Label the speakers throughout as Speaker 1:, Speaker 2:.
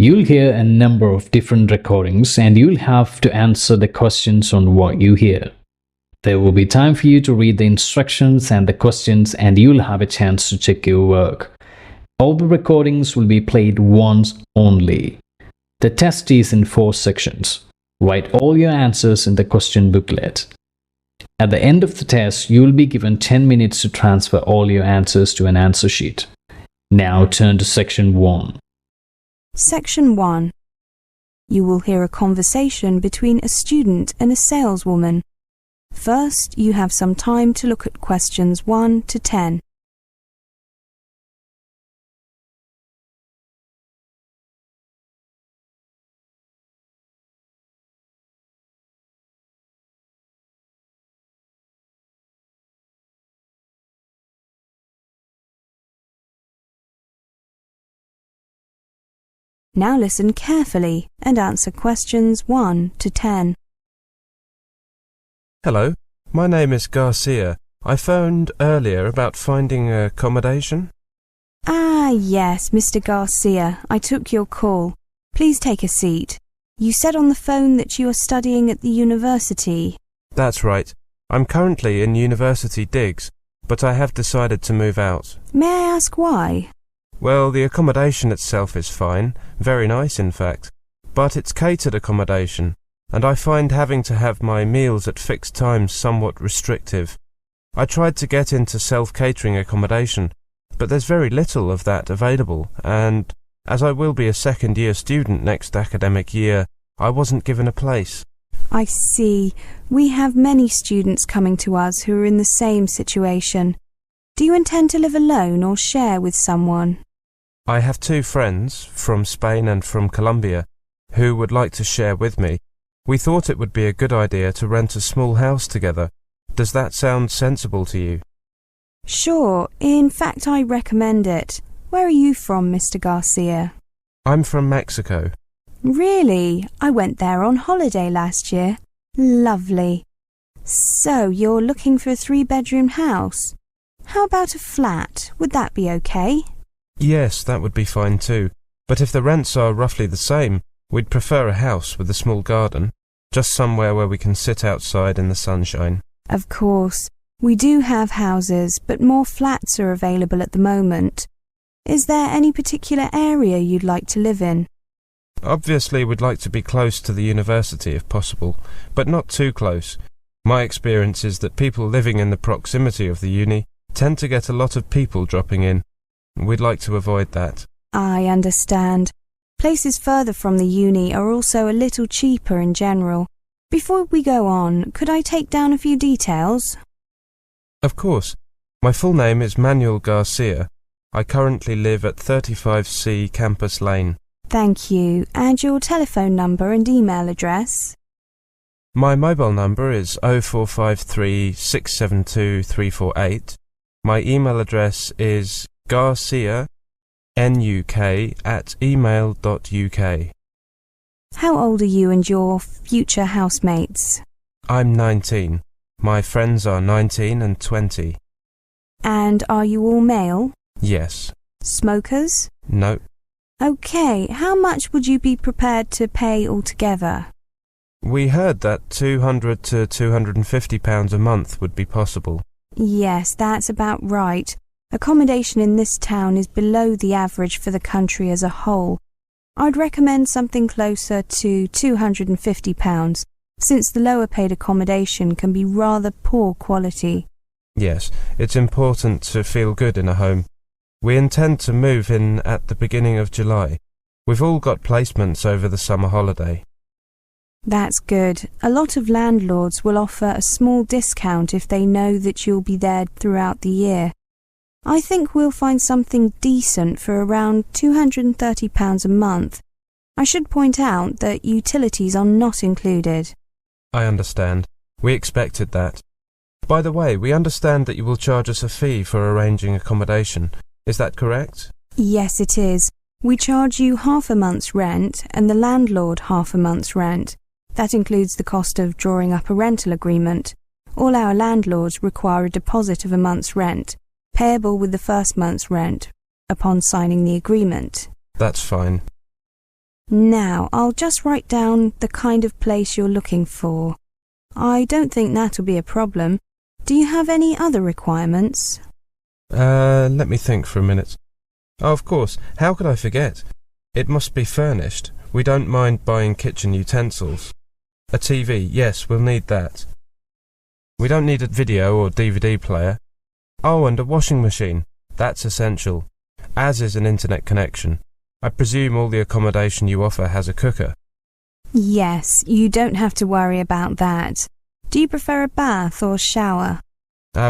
Speaker 1: You'll hear a number of different recordings and you'll have to answer the questions on what you hear. There will be time for you to read the instructions and the questions, and you'll have a chance to check your work. All the recordings will be played once only. The test is in 4 sections. Write all your answers in the question booklet. At the end of the test, you will be given 10 minutes to transfer all your answers to an answer sheet. Now turn to section 1.
Speaker 2: Section 1. You will hear a conversation between a student and a saleswoman. First, you have some time to look at questions 1 to 10. Now listen carefully and answer questions 1 to 10.
Speaker 3: Hello, my name is Garcia. I phoned earlier about finding accommodation.
Speaker 2: Ah, yes, Mr. Garcia, I took your call. Please take a seat. You said on the phone that you are studying at the university.
Speaker 3: That's right. I'm currently in University Digs, but I have decided to move out.
Speaker 2: May I ask why?
Speaker 3: Well, the accommodation itself is fine, very nice in fact, but it's catered accommodation, and I find having to have my meals at fixed times somewhat restrictive. I tried to get into self-catering accommodation, but there's very little of that available, and as I will be a second-year student next academic year, I wasn't given a place.
Speaker 2: I see. We have many students coming to us who are in the same situation. Do you intend to live alone or share with someone?
Speaker 3: I have 2 friends, from Spain and from Colombia, who would like to share with me. We thought it would be a good idea to rent a small house together. Does that sound sensible to you?
Speaker 2: Sure. In fact, I recommend it. Where are you from, Mr. Garcia?
Speaker 3: I'm from Mexico.
Speaker 2: Really? I went there on holiday last year. Lovely. So, you're looking for a 3-bedroom house? How about a flat? Would that be okay?
Speaker 3: Yes, that would be fine too. But if the rents are roughly the same, we'd prefer a house with a small garden, just somewhere where we can sit outside in the sunshine.
Speaker 2: Of course. We do have houses, but more flats are available at the moment. Is there any particular area you'd like to live in?
Speaker 3: Obviously, we'd like to be close to the university if possible, but not too close. My experience is that people living in the proximity of the uni tend to get a lot of people dropping in. We'd like to avoid that.
Speaker 2: I understand. Places further from the uni are also a little cheaper in general. Before we go on, could I take down a few details?
Speaker 3: Of course. My full name is Manuel Garcia. I currently live at 35C Campus Lane.
Speaker 2: Thank you. And your telephone number and email address?
Speaker 3: My mobile number is 0453 672 348. My email address is garcianuk@email.uk.
Speaker 2: How old are you and your future housemates?
Speaker 3: I'm 19. My friends are 19 and 20.
Speaker 2: And are you all male?
Speaker 3: Yes.
Speaker 2: Smokers?
Speaker 3: No.
Speaker 2: Okay, how much would you be prepared to pay altogether?
Speaker 3: We heard that £200 to £250 a month would be possible.
Speaker 2: Yes, that's about right. Accommodation in this town is below the average for the country as a whole. I'd recommend something closer to £250, since the lower paid accommodation can be rather poor quality.
Speaker 3: Yes, it's important to feel good in a home. We intend to move in at the beginning of July. We've all got placements over the summer holiday.
Speaker 2: That's good. A lot of landlords will offer a small discount if they know that you'll be there throughout the year. I think we'll find something decent for around £230 a month. I should point out that utilities are not included.
Speaker 3: I understand. We expected that. By the way, we understand that you will charge us a fee for arranging accommodation. Is that correct?
Speaker 2: Yes, it is. We charge you half a month's rent and the landlord half a month's rent. That includes the cost of drawing up a rental agreement. All our landlords require a deposit of a month's rent, payable with the first month's rent, upon signing the agreement.
Speaker 3: That's fine.
Speaker 2: Now, I'll just write down the kind of place you're looking for. I don't think that'll be a problem. Do you have any other requirements?
Speaker 3: Let me think for a minute. Oh, of course, how could I forget? It must be furnished. We don't mind buying kitchen utensils. A TV, yes, we'll need that. We don't need a video or DVD player. Oh, and a washing machine. That's essential, as is an internet connection. I presume all the accommodation you offer has a cooker.
Speaker 2: Yes, you don't have to worry about that. Do you prefer a bath or shower?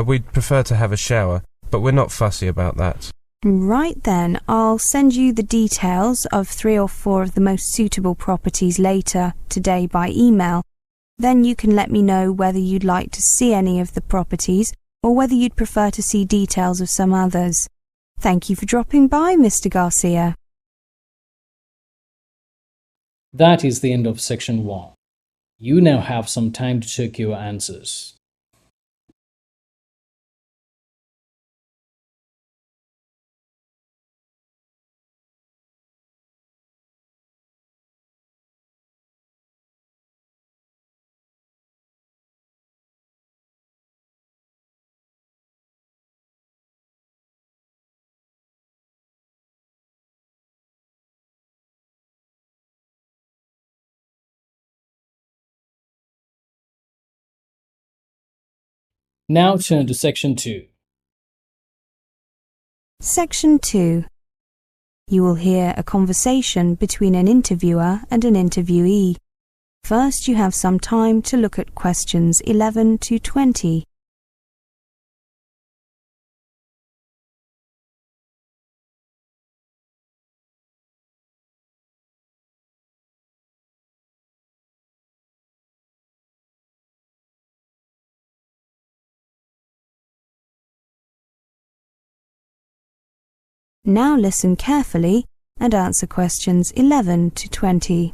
Speaker 3: We'd prefer to have a shower, but we're not fussy about that.
Speaker 2: Right then, I'll send you the details of 3 or 4 of the most suitable properties later today by email. Then you can let me know whether you'd like to see any of the properties or whether you'd prefer to see details of some others. Thank you for dropping by, Mr. Garcia.
Speaker 1: That is the end of section 1. You now have some time to check your answers. Now turn to section 2.
Speaker 2: Section 2. You will hear a conversation between an interviewer and an interviewee. First, you have some time to look at questions 11 to 20. Now listen carefully and answer questions 11 to 20.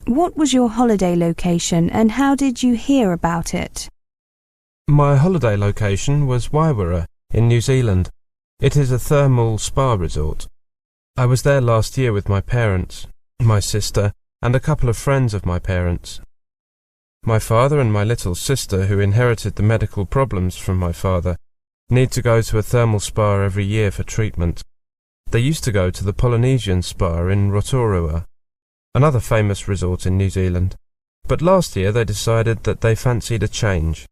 Speaker 2: What was your holiday location and how did you hear about it?
Speaker 3: My holiday location was Wairara in New Zealand. It is a thermal spa resort. I was there last year with my parents, my sister, and a couple of friends of my parents. My father and my little sister, who inherited the medical problems from my father, need to go to a thermal spa every year for treatment. They used to go to the Polynesian spa in Rotorua, another famous resort in New Zealand, but last year they decided that they fancied a change.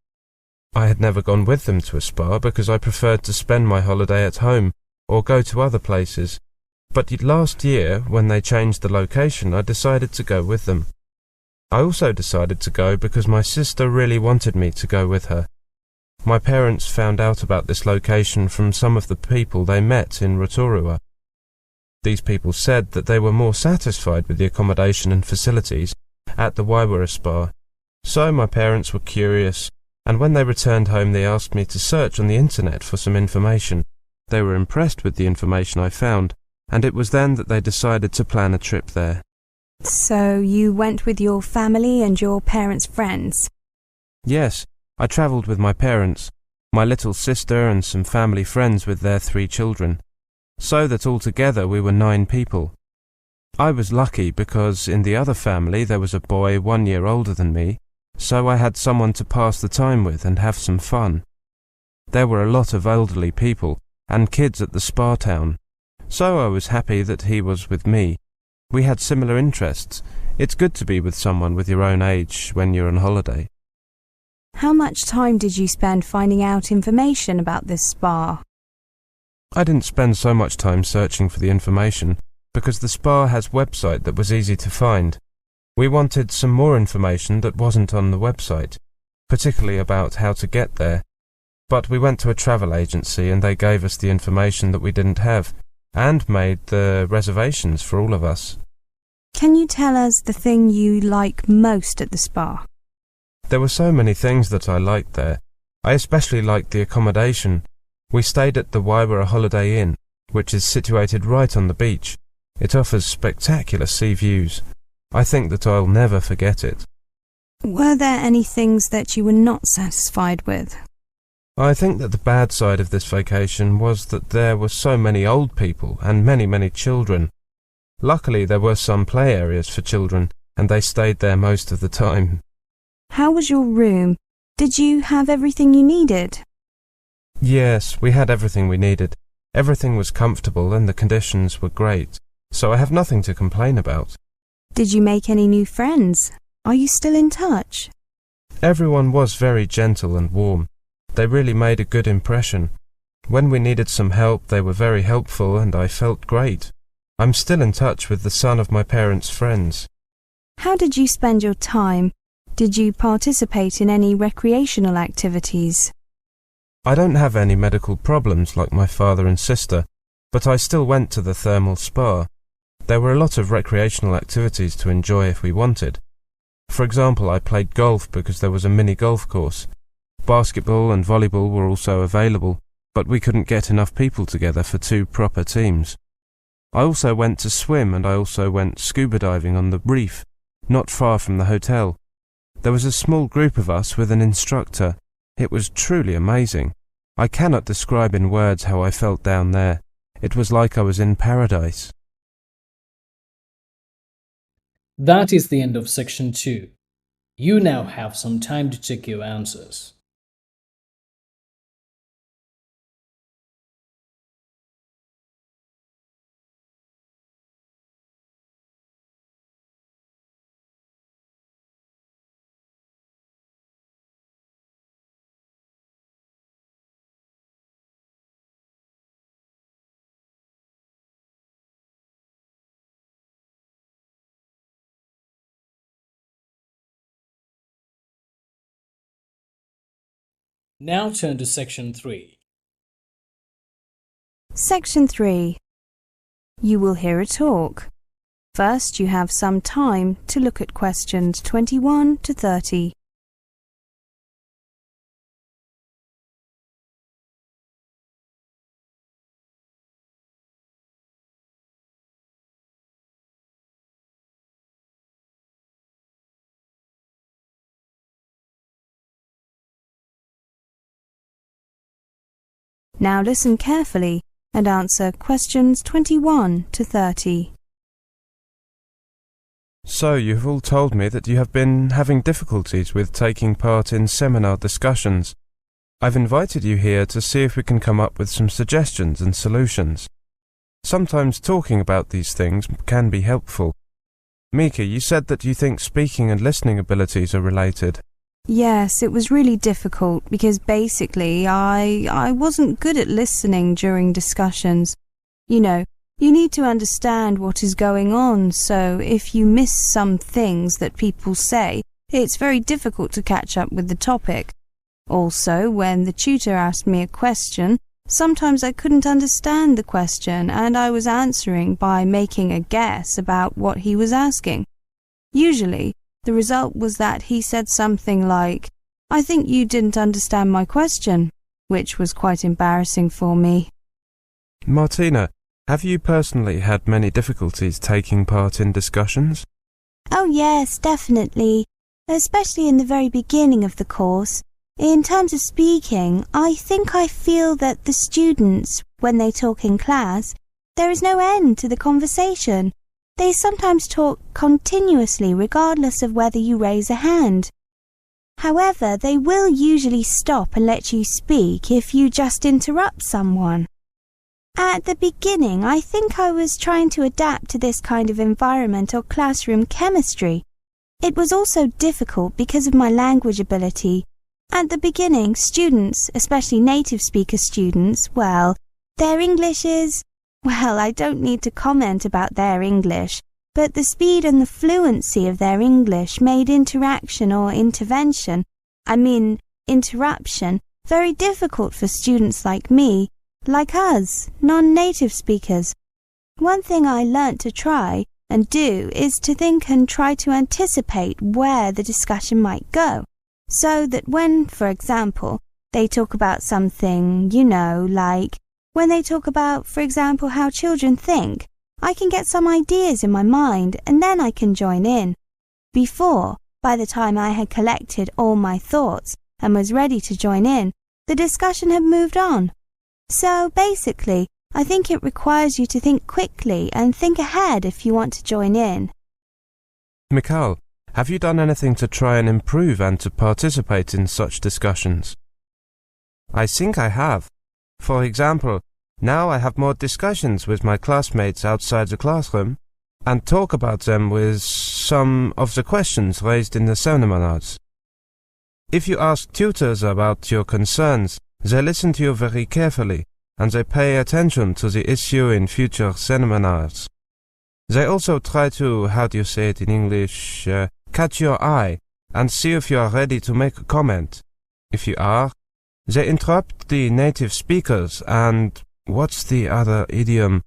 Speaker 3: I had never gone with them to a spa because I preferred to spend my holiday at home or go to other places, but last year, when they changed the location, I decided to go with them. I also decided to go because my sister really wanted me to go with her. My parents found out about this location from some of the people they met in Rotorua. These people said that they were more satisfied with the accommodation and facilities at the Wairara spa. So my parents were curious, and when they returned home they asked me to search on the internet for some information. They were impressed with the information I found, and it was then that they decided to plan a trip there.
Speaker 2: So you went with your family and your parents' friends?
Speaker 3: Yes. I travelled with my parents, my little sister and some family friends with their 3 children, so that altogether we were 9 people. I was lucky because in the other family there was a boy 1 year older than me, so I had someone to pass the time with and have some fun. There were a lot of elderly people and kids at the spa town, so I was happy that he was with me. We had similar interests. It's good to be with someone with your own age when you're on holiday.
Speaker 2: How much time did you spend finding out information about this spa?
Speaker 3: I didn't spend so much time searching for the information because the spa has a website that was easy to find. We wanted some more information that wasn't on the website, particularly about how to get there. But we went to a travel agency and they gave us the information that we didn't have and made the reservations for all of us.
Speaker 2: Can you tell us the thing you like most at the spa?
Speaker 3: There were so many things that I liked there. I especially liked the accommodation. We stayed at the Wairara Holiday Inn, which is situated right on the beach. It offers spectacular sea views. I think that I'll never forget it.
Speaker 2: Were there any things that you were not satisfied with?
Speaker 3: I think that the bad side of this vacation was that there were so many old people and many children. Luckily, there were some play areas for children, and they stayed there most of the time.
Speaker 2: How was your room? Did you have everything you needed?
Speaker 3: Yes, we had everything we needed. Everything was comfortable and the conditions were great, so I have nothing to complain about.
Speaker 2: Did you make any new friends? Are you still in touch?
Speaker 3: Everyone was very gentle and warm. They really made a good impression. When we needed some help, they were very helpful and I felt great. I'm still in touch with the son of my parents' friends.
Speaker 2: How did you spend your time? Did you participate in any recreational activities?
Speaker 3: I don't have any medical problems like my father and sister, but I still went to the thermal spa. There were a lot of recreational activities to enjoy if we wanted. For example, I played golf because there was a mini golf course. Basketball and volleyball were also available, but we couldn't get enough people together for 2 proper teams. I also went to swim and I also went scuba diving on the reef, not far from the hotel. There was a small group of us with an instructor. It was truly amazing. I cannot describe in words how I felt down there. It was like I was in paradise.
Speaker 1: That is the end of section 2. You now have some time to check your answers. Now turn to section 3.
Speaker 2: Section 3. You will hear a talk. First, you have some time to look at questions 21 to 30. Now listen carefully and answer questions 21 to 30.
Speaker 3: So, you've all told me that you have been having difficulties with taking part in seminar discussions. I've invited you here to see if we can come up with some suggestions and solutions. Sometimes talking about these things can be helpful. Mika, you said that you think speaking and listening abilities are related.
Speaker 2: Yes, it was really difficult because basically I wasn't good at listening during discussions. You know, you need to understand what is going on, so if you miss some things that people say, it's very difficult to catch up with the topic. Also, when the tutor asked me a question, sometimes I couldn't understand the question and I was answering by making a guess about what he was asking. Usually, the result was that he said something like, "I think you didn't understand my question," which was quite embarrassing for me.
Speaker 3: Martina, have you personally had many difficulties taking part in discussions?
Speaker 4: Oh yes, definitely, especially in the very beginning of the course. In terms of speaking, I think I feel that the students, when they talk in class, there is no end to the conversation. They sometimes talk continuously regardless of whether you raise a hand. However, they will usually stop and let you speak if you just interrupt someone. At the beginning, I think I was trying to adapt to this kind of environment or classroom chemistry. It was also difficult because of my language ability. At the beginning, students, especially native speaker students, well, their English is... Well, I don't need to comment about their English, but the speed and the fluency of their English made interaction or interruption, very difficult for students like me, like us, non-native speakers. One thing I learnt to try and do is to think and try to anticipate where the discussion might go, so that when, for example, they talk about something, like when they talk about, for example, how children think, I can get some ideas in my mind and then I can join in. Before, by the time I had collected all my thoughts and was ready to join in, the discussion had moved on. So basically, I think it requires you to think quickly and think ahead if you want to join in.
Speaker 3: Mikhail, have you done anything to try and improve and to participate in such discussions? I think I have. For example, now I have more discussions with my classmates outside the classroom and talk about them with some of the questions raised in the seminars. If you ask tutors about your concerns, they listen to you very carefully and they pay attention to the issue in future seminars. They also try to, how do you say it in English, catch your eye and see if you are ready to make a comment. If you are, they interrupt the native speakers and, what's the other idiom,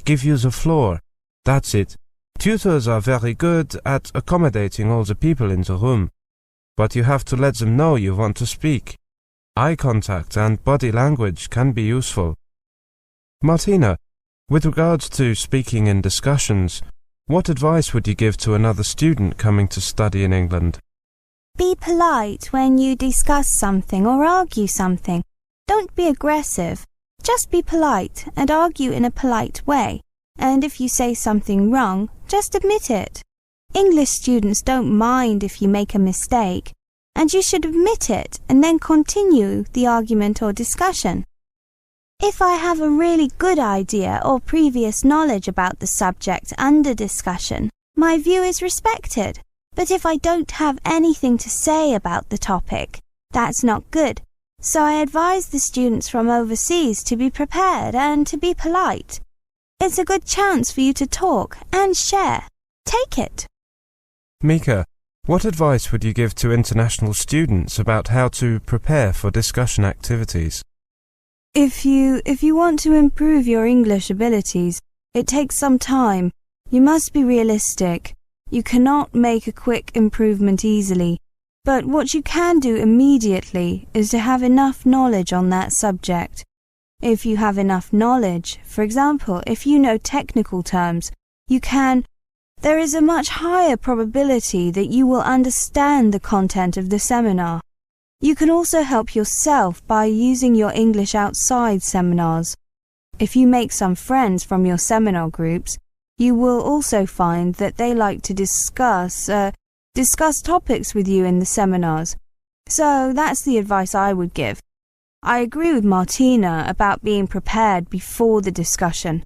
Speaker 3: give you the floor. That's it. Tutors are very good at accommodating all the people in the room, but you have to let them know you want to speak. Eye contact and body language can be useful. Martina, with regards to speaking in discussions, what advice would you give to another student coming to study in England?
Speaker 4: Be polite when you discuss something or argue something. Don't be aggressive. Just be polite and argue in a polite way. And if you say something wrong, just admit it. English students don't mind if you make a mistake, and you should admit it and then continue the argument or discussion. If I have a really good idea or previous knowledge about the subject under discussion, my view is respected. But if I don't have anything to say about the topic, that's not good. So I advise the students from overseas to be prepared and to be polite. It's a good chance for you to talk and share. Take it.
Speaker 3: Mika, what advice would you give to international students about how to prepare for discussion activities?
Speaker 2: If you want to improve your English abilities, it takes some time. You must be realistic. You cannot make a quick improvement easily. But what you can do immediately is to have enough knowledge on that subject. If you have enough knowledge, for example, if you know technical terms, there is a much higher probability that you will understand the content of the seminar. You can also help yourself by using your English outside seminars. If you make some friends from your seminar groups, you will also find that they like to discuss topics with you in the seminars. So that's the advice I would give. I agree with Martina about being prepared before the discussion.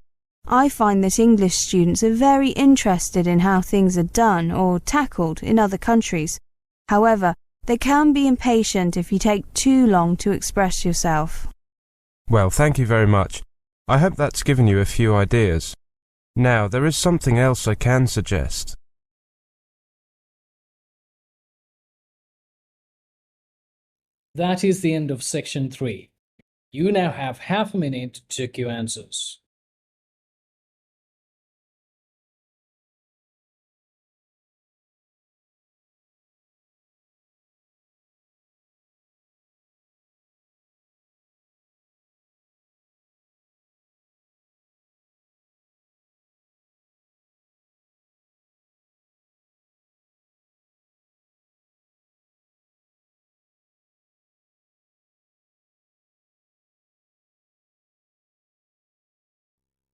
Speaker 2: I find that English students are very interested in how things are done or tackled in other countries. However, they can be impatient if you take too long to express yourself.
Speaker 3: Well, thank you very much. I hope that's given you a few ideas. Now, there is something else I can suggest.
Speaker 1: That is the end of section 3. You now have half a minute to check your answers.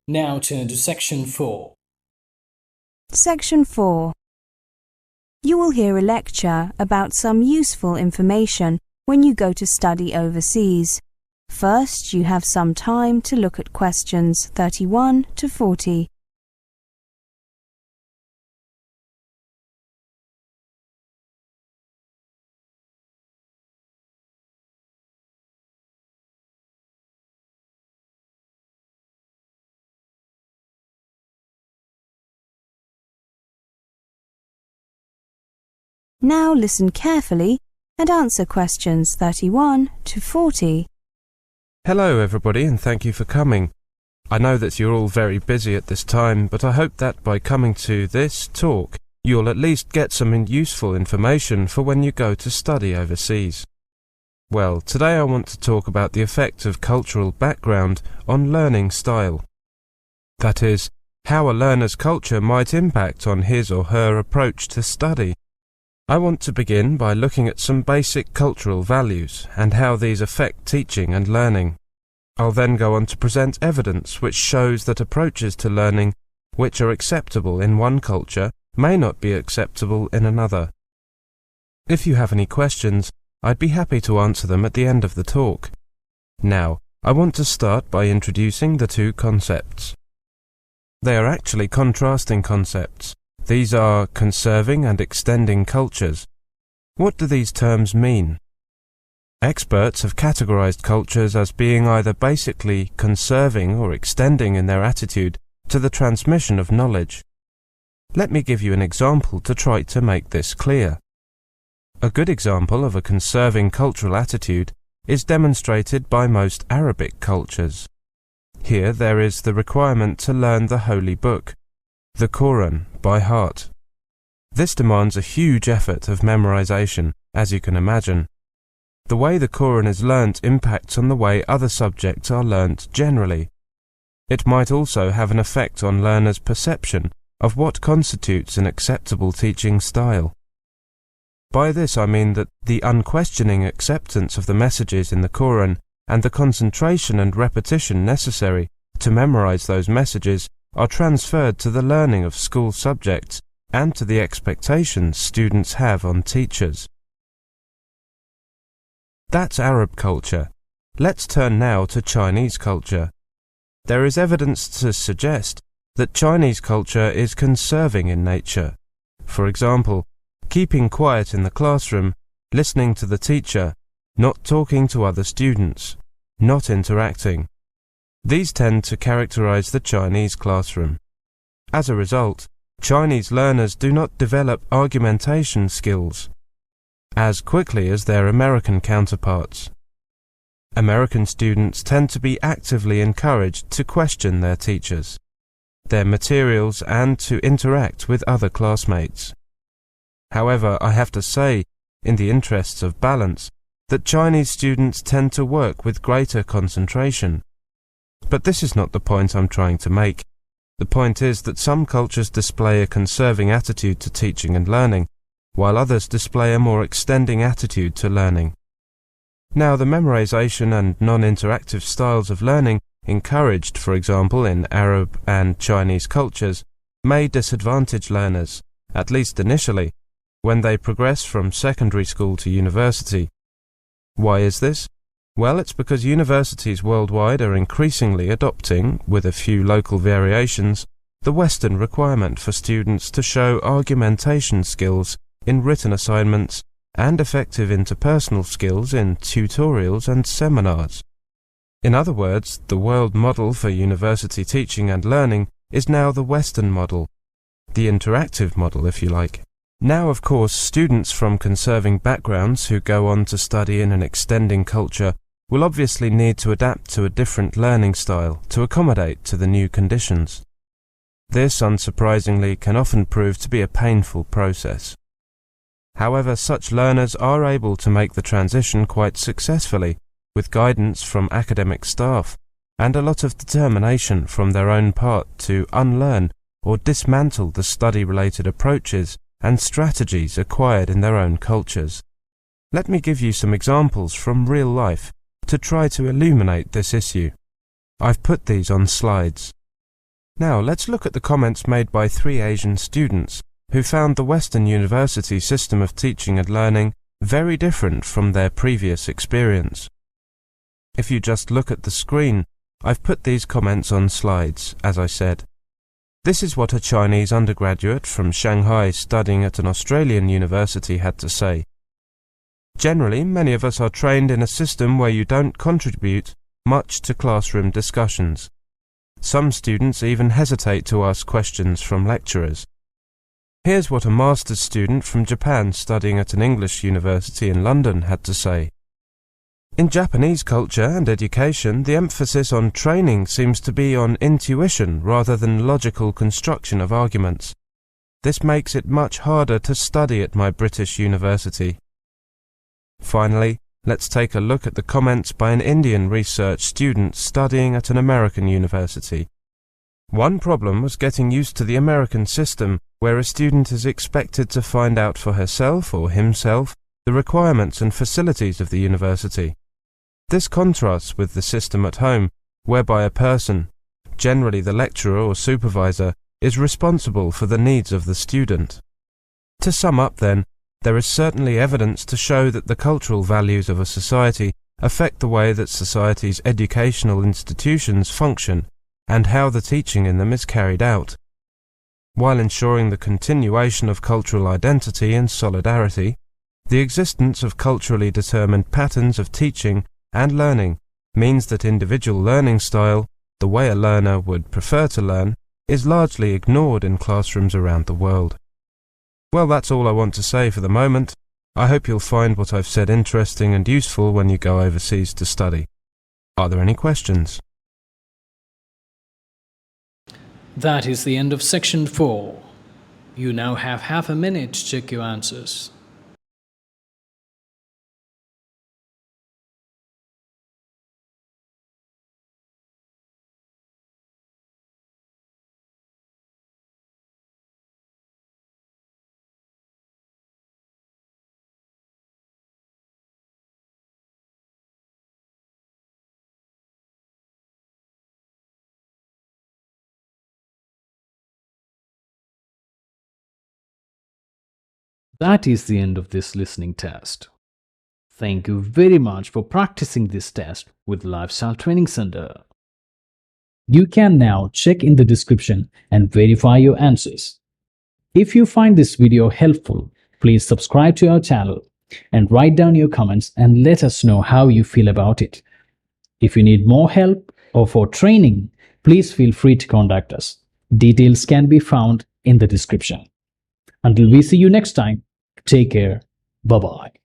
Speaker 1: Now turn to section 4.
Speaker 2: Section 4. You will hear a lecture about some useful information when you go to study overseas. First, you have some time to look at questions 31 to 40. Now listen carefully and answer questions 31 to 40.
Speaker 3: Hello everybody and thank you for coming. I know that you're all very busy at this time, but I hope that by coming to this talk, you'll at least get some useful information for when you go to study overseas. Well, today I want to talk about the effect of cultural background on learning style. That is, how a learner's culture might impact on his or her approach to study. I want to begin by looking at some basic cultural values and how these affect teaching and learning. I'll then go on to present evidence which shows that approaches to learning which are acceptable in one culture may not be acceptable in another. If you have any questions, I'd be happy to answer them at the end of the talk. Now, I want to start by introducing the two concepts. They are actually contrasting concepts. These are conserving and extending cultures. What do these terms mean? Experts have categorized cultures as being either basically conserving or extending in their attitude to the transmission of knowledge. Let me give you an example to try to make this clear. A good example of a conserving cultural attitude is demonstrated by most Arabic cultures. Here there is the requirement to learn the Holy Book, the Quran, by heart. This demands a huge effort of memorization, as you can imagine. The way the Quran is learnt impacts on the way other subjects are learnt generally. It might also have an effect on learners' perception of what constitutes an acceptable teaching style. By this I mean that the unquestioning acceptance of the messages in the Quran and the concentration and repetition necessary to memorize those messages are transferred to the learning of school subjects and to the expectations students have on teachers. That's Arab culture. Let's turn now to Chinese culture. There is evidence to suggest that Chinese culture is conserving in nature. For example, keeping quiet in the classroom, listening to the teacher, not talking to other students, not interacting. These tend to characterize the Chinese classroom. As a result, Chinese learners do not develop argumentation skills as quickly as their American counterparts. American students tend to be actively encouraged to question their teachers, their materials, and to interact with other classmates. However, I have to say, in the interests of balance, that Chinese students tend to work with greater concentration. But this is not the point I'm trying to make. The point is that some cultures display a conserving attitude to teaching and learning, while others display a more extending attitude to learning. Now, the memorization and non-interactive styles of learning encouraged, for example, in Arab and Chinese cultures, may disadvantage learners, at least initially, when they progress from secondary school to university. Why is this? Well, it's because universities worldwide are increasingly adopting, with a few local variations, the Western requirement for students to show argumentation skills in written assignments and effective interpersonal skills in tutorials and seminars. In other words, the world model for university teaching and learning is now the Western model, the interactive model, if you like. Now, of course, students from conserving backgrounds who go on to study in an extending culture will obviously need to adapt to a different learning style to accommodate to the new conditions. This, unsurprisingly, can often prove to be a painful process. However, such learners are able to make the transition quite successfully, with guidance from academic staff and a lot of determination from their own part to unlearn or dismantle the study-related approaches and strategies acquired in their own cultures. Let me give you some examples from real life to try to illuminate this issue. I've put these on slides. Now let's look at the comments made by 3 Asian students who found the Western university system of teaching and learning very different from their previous experience. If you just look at the screen, I've put these comments on slides, as I said. This is what a Chinese undergraduate from Shanghai studying at an Australian university had to say. Generally, many of us are trained in a system where you don't contribute much to classroom discussions. Some students even hesitate to ask questions from lecturers. Here's what a master's student from Japan studying at an English university in London had to say. In Japanese culture and education, the emphasis on training seems to be on intuition rather than logical construction of arguments. This makes it much harder to study at my British university. Finally, let's take a look at the comments by an Indian research student studying at an American university. One problem was getting used to the American system, where a student is expected to find out for herself or himself the requirements and facilities of the university. This contrasts with the system at home, whereby a person, generally the lecturer or supervisor, is responsible for the needs of the student. To sum up then, there is certainly evidence to show that the cultural values of a society affect the way that society's educational institutions function and how the teaching in them is carried out. While ensuring the continuation of cultural identity and solidarity, the existence of culturally determined patterns of teaching and learning means that individual learning style, the way a learner would prefer to learn, is largely ignored in classrooms around the world. Well, that's all I want to say for the moment. I hope you'll find what I've said interesting and useful when you go overseas to study. Are there any questions?
Speaker 1: That is the end of section 4. You now have half a minute to check your answers. That is the end of this listening test. Thank you very much for practicing this test with Lifestyle Training Center. You can now check in the description and verify your answers. If you find this video helpful, please subscribe to our channel and write down your comments and let us know how you feel about it. If you need more help or for training, please feel free to contact us. Details can be found in the description. Until we see you next time, take care. Bye-bye.